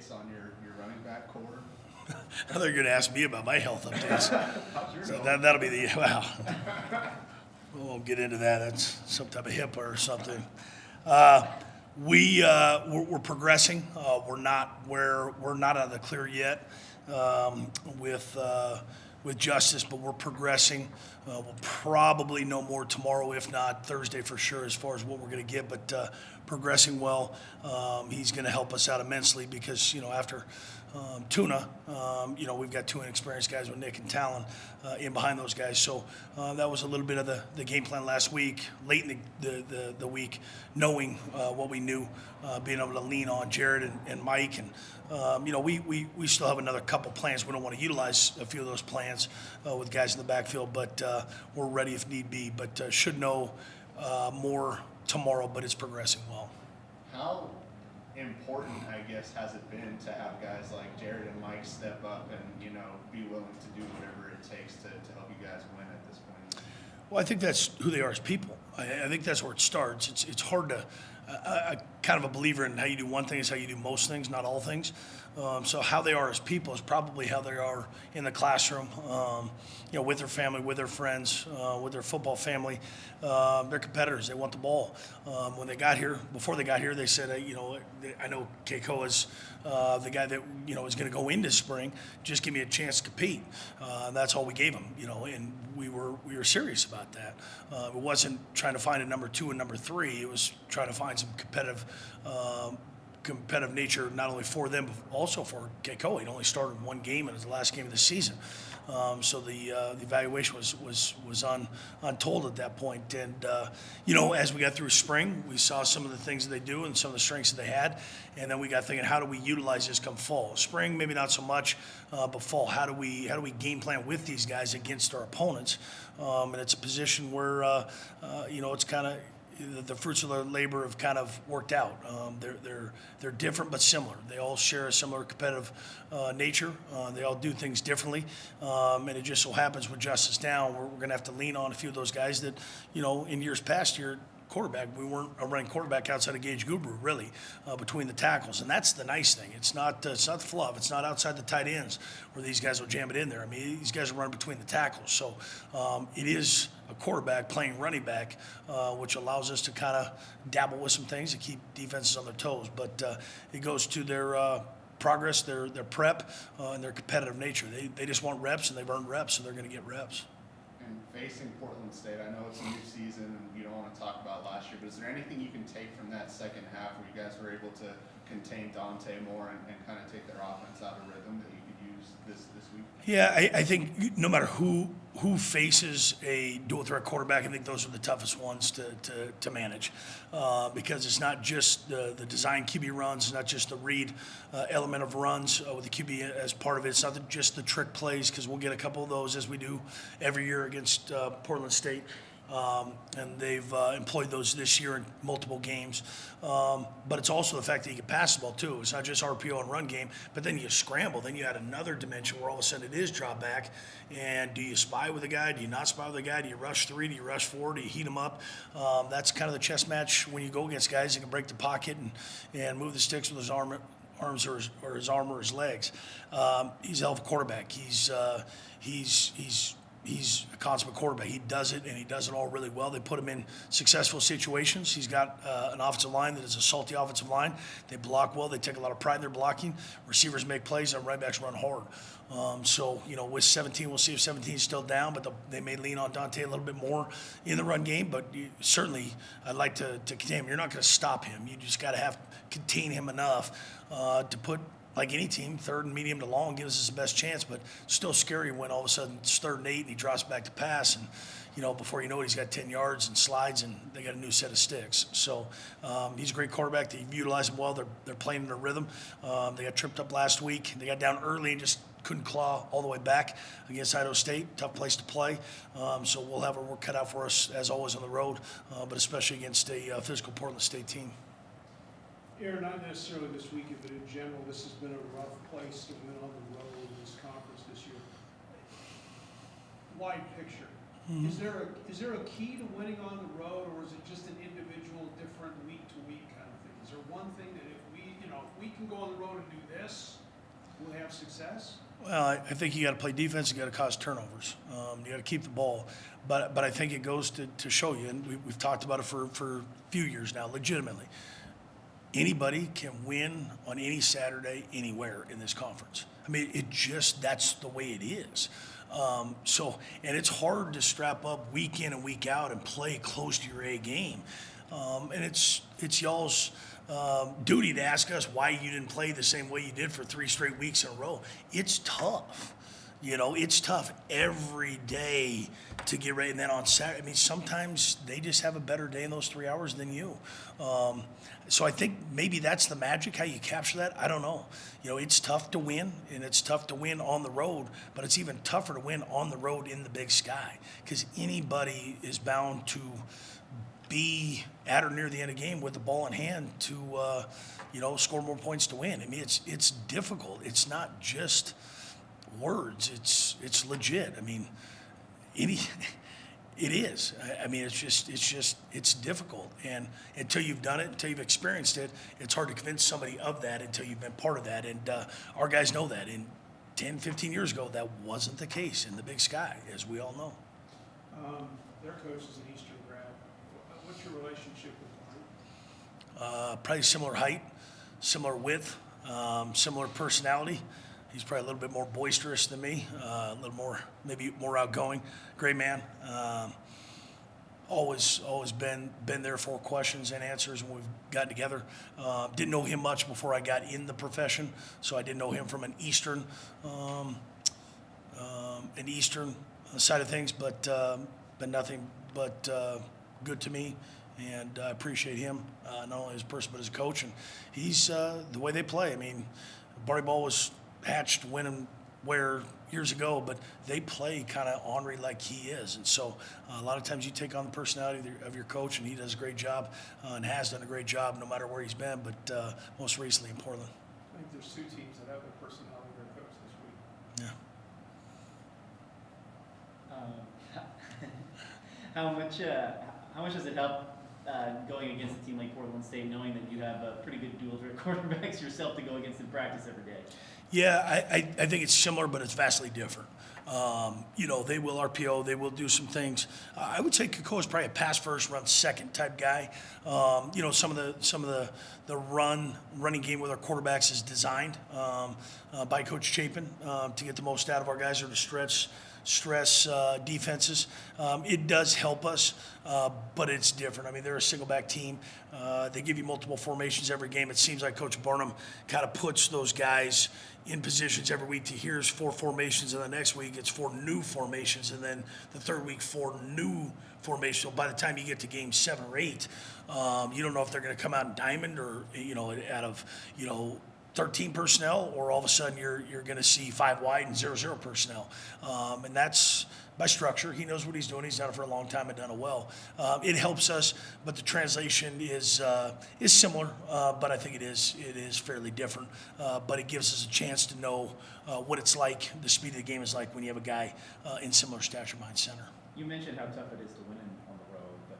updates on your running back core? I thought you were going to ask me about my health updates. So That, that'll be the, wow. We won't get into that. That's some type of HIPAA or something. We're progressing. We're not out of the clear yet with Justice, but we're progressing. We'll probably know more tomorrow, if not Thursday for sure, as far as what we're going to get. But progressing well. He's going to help us out immensely because after Tuna, we've got two inexperienced guys with Nick and Talon in behind those guys. So that was a little bit of the game plan last week, late in the week, knowing what we knew, being able to lean on Jared and Mike. And, we still have another couple plans. We don't want to utilize a few of those plans with guys in the backfield, but we're ready if need be. But should know more tomorrow, but it's progressing well. How important, I guess, has it been to have guys like Jared and Mike step up and, be willing to do whatever it takes to help you guys win at this point? Well, I think that's who they are as people. I think that's where it starts. It's hard to. I'm kind of a believer in how you do one thing is how you do most things, not all things. So how they are as people is probably how they are in the classroom, with their family, with their friends, with their football family. They're competitors. They want the ball. When they got here, before they got here, they said, I know Keiko is the guy that, is going to go into spring. Just give me a chance to compete. That's all we gave him, and we were serious about that. It wasn't trying to find a number 2 and number 3. It was trying to find some competitive nature, not only for them, but also for Keiko. He'd only started one game, and it was the last game of the season. So the evaluation was untold at that point. And, as we got through spring, we saw some of the things that they do and some of the strengths that they had. And then we got thinking, how do we utilize this come fall? Spring, maybe not so much, but fall, how do we game plan with these guys against our opponents? And it's a position where, it's kind of, the fruits of their labor have kind of worked out. They're different but similar. They all share a similar competitive nature. They all do things differently, and it just so happens with Justice down, we're going to have to lean on a few of those guys that, in years past, quarterback, we weren't a running quarterback outside of Gage Gubru, really, between the tackles. And that's the nice thing. It's not fluff. It's not outside the tight ends where these guys will jam it in there. I mean, these guys are running between the tackles. So it is a quarterback playing running back, which allows us to kind of dabble with some things to keep defenses on their toes. But it goes to their progress, their prep, and their competitive nature. They just want reps, and they've earned reps, so they're going to get reps. And facing Portland State, I know it's a new season and you don't want to talk about last year, but is there anything you can take from that second half where you guys were able to contain Dante more and kind of take their offense out of rhythm that you could use this week? Yeah, I think no matter who faces a dual threat quarterback, I think those are the toughest ones to manage because it's not just the design QB runs, it's not just the read element of runs with the QB as part of it. It's not just the trick plays because we'll get a couple of those as we do every year against Portland State. And they've employed those this year in multiple games. But it's also the fact that you can pass the ball, too. It's not just RPO and run game, but then you scramble. Then you add another dimension where all of a sudden it is drop back. And do you spy with a guy? Do you not spy with a guy? Do you rush 3? Do you rush 4? Do you heat them up? That's kind of the chess match when you go against guys that can break the pocket and move the sticks with his arms or his arm or his legs. He's a hell of a quarterback. He's a consummate quarterback. He does it, and he does it all really well. They put him in successful situations. He's got an offensive line that is a salty offensive line. They block well. They take a lot of pride in their blocking. Receivers make plays, and right backs run hard. With 17, we'll see if 17 is still down, but they may lean on Dante a little bit more in the run game. But certainly, I'd like to contain him. You're not going to stop him. You just got to contain him enough to put, like any team, third and medium to long gives us the best chance, but still scary when all of a sudden it's 3rd and 8 and he drops back to pass and, before you know it, he's got 10 yards and slides and they got a new set of sticks. So he's a great quarterback. They've utilized him well. They're playing in their rhythm. They got tripped up last week. They got down early and just couldn't claw all the way back against Idaho State. Tough place to play. So we'll have our work cut out for us, as always, on the road, but especially against a physical Portland State team. Aaron, not necessarily this weekend, but in general, this has been a rough place to win on the road in this conference this year. Wide picture. Mm-hmm. Is there a key to winning on the road, or is it just an individual, different week to week kind of thing? Is there one thing that if we, if we can go on the road and do this, we'll have success? Well, I think you got to play defense. You got to cause turnovers. You got to keep the ball. But I think it goes to show you, and we've talked about it for a few years now, legitimately. Anybody can win on any Saturday, anywhere in this conference. I mean, that's the way it is. And it's hard to strap up week in and week out and play close to your A game. And it's y'all's duty to ask us why you didn't play the same way you did for 3 straight weeks in a row. It's tough. It's tough every day to get ready. And then on Saturday, I mean, sometimes they just have a better day in those 3 hours than you. So I think maybe that's the magic, how you capture that. I don't know. It's tough to win, and it's tough to win on the road, but it's even tougher to win on the road in the Big Sky, because anybody is bound to be at or near the end of the game with the ball in hand to, score more points to win. I mean, it's difficult. It's not just words. It's legit. I mean, it is. I mean, it's difficult. And until you've done it, until you've experienced it, it's hard to convince somebody of that until you've been part of that. And our guys know that. And 10, 15 years ago, that wasn't the case in the Big Sky, as we all know. Their coach is an Eastern grad. What's your relationship with Mark? Probably similar height, similar width, similar personality. He's probably a little bit more boisterous than me, a little more, maybe more outgoing. Great man. Always been there for questions and answers when we've gotten together. Didn't know him much before I got in the profession, so I didn't know him from an Eastern side of things, but nothing but good to me, and I appreciate him, not only as a person but as a coach. And he's the way they play. I mean, Barney Ball was hatched when and where years ago, but they play kind of ornery like he is. And so a lot of times you take on the personality of your coach, and he does a great job and has done a great job no matter where he's been, but most recently in Portland. I think there's 2 teams that have the personality of their coach this week. Yeah. How much does it help going against a team like Portland State, knowing that you have a pretty good dual threat quarterbacks yourself to go against in practice every day? Yeah, I think it's similar, but it's vastly different. They will RPO, they will do some things. I would say Kako is probably a pass first, run second type guy. Some of the running game with our quarterbacks is designed by Coach Chapin to get the most out of our guys, or to stress defenses. It does help us, but it's different. I mean, they're a single back team. They give you multiple formations every game. It seems like Coach Burnham kind of puts those guys in positions every week. Here's 4 formations, and the next week it's 4 new formations, and then the third week 4 new formations. So by the time you get to game 7 or 8, you don't know if they're going to come out in diamond or out of 13 personnel, or all of a sudden you're going to see 5 wide and 0-0 personnel, and that's by structure. He knows what he's doing. He's done it for a long time and done it well. It helps us, but the translation is similar, but I think it is fairly different. But it gives us a chance to know what it's like, the speed of the game is like when you have a guy in similar stature behind center. You mentioned how tough it is to win on the road, but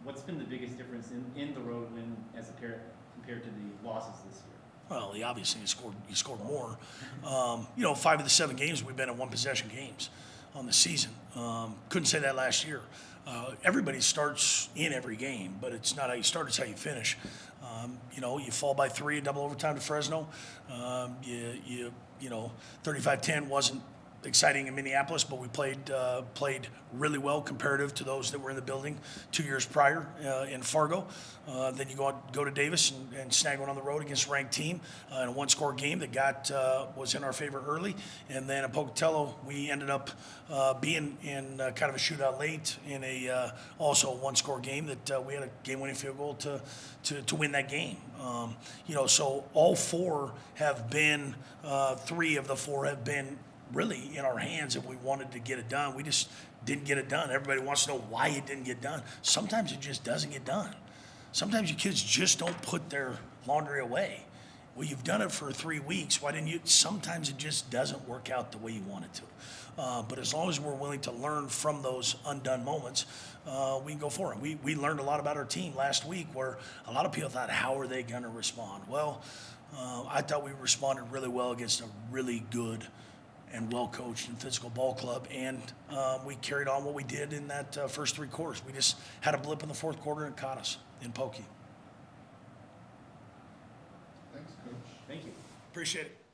what's been the biggest difference in the road win compared to the losses this year? Well, obviously you scored more. 5 of the 7 games we've been in 1-possession games on the season. Couldn't say that last year. Everybody starts in every game, but it's not how you start, it's how you finish. You fall by 3 in double overtime to Fresno. 35-10 wasn't exciting in Minneapolis, but we played really well comparative to those that were in the building 2 years prior in Fargo. Then you go to Davis and snag one on the road against a ranked team in a 1-score game that was in our favor early. And then at Pocatello, we ended up being in kind of a shootout late in also a 1-score game that we had a game-winning field goal to win that game. So all 4 have been, 3 of the 4 have been really in our hands if we wanted to get it done. We just didn't get it done. Everybody wants to know why it didn't get done. Sometimes it just doesn't get done. Sometimes your kids just don't put their laundry away. Well, you've done it for 3 weeks. Why didn't you? Sometimes it just doesn't work out the way you want it to. But as long as we're willing to learn from those undone moments, we can go forward. We learned a lot about our team last week, where a lot of people thought, how are they going to respond? Well, I thought we responded really well against a really good and well-coached and physical ball club, and we carried on what we did in that first 3 quarters. We just had a blip in the fourth quarter and it caught us in pokey. Thanks, Coach. Thank you. Appreciate it.